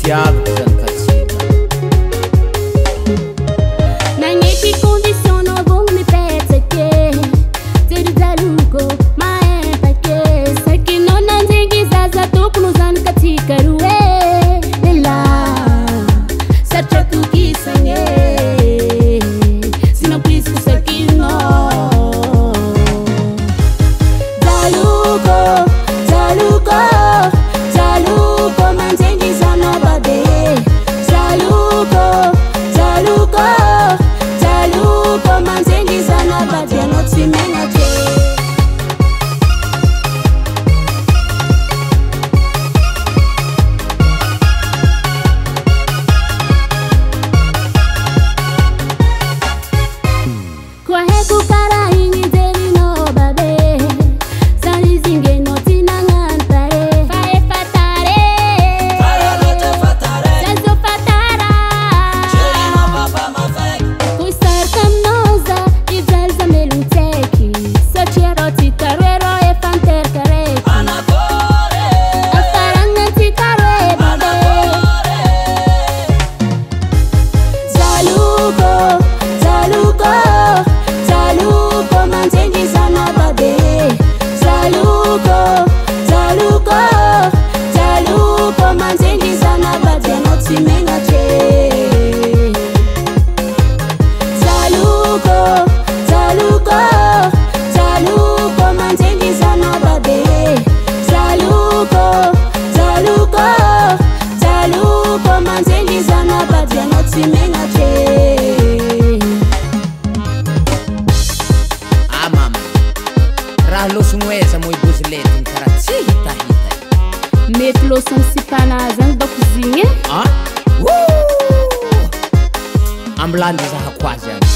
tiaviko zany katsika. Nagnety condition vogno mipetsake jery-jaloko maempake sakinao nanjingy zaza tokony zany katsika roe lela saritra tokisagny sinampisiko sakinao jaluko manjengy zanao bade jaluko manjengy zanao bade anao tsy megnatry koa haiko karaha igny jerinao babe zany zingenao tsy nagnano tare fa efa tare zazo fatara koa sarika aminao za ijaly za melogny tsaiky satria rô tsy taroe rô efa miteraka raiky afaragna tsy taroe babe jaluko manjengy zanao bade jaluko manjengy zanao bade anao tsy megnatry jaluko manjengy zanao bade jaluko manjengy zanao bade anao tsy megnatry raha losogno eza moa iboziletiny karaha tsy hitahita mety losogny sipana zany dako zigny ambilandy zahako azy any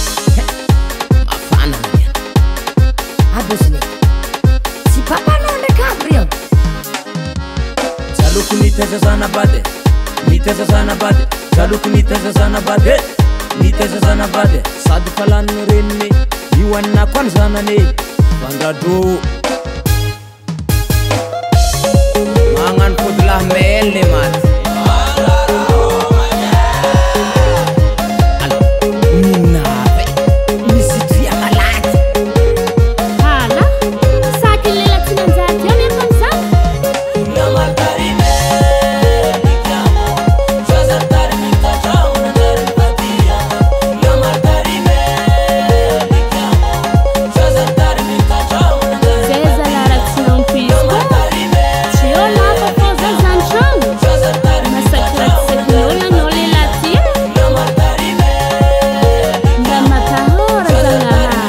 mafana any abozilety tsy papanao ndraiky aby rio jaloko nitaiza zanabady nitaiza zanabady jaloko nitaiza zanabady nitaiza zanabady sady falaniny reniny io anina koa ny zanane vandradro magnano kody lahy mely maty ninave misy dria malaty hala saky lela tsy nanjaty eo nefa amizany zay zalara tsy nampisy tsy eo lafa fô za zany tragno masakiratysakin'olo anao lela ty mba matahora zanaha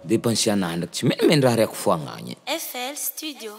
dépensiana ndraiky tsy menimeny raha raiky foagnagny FL Studio.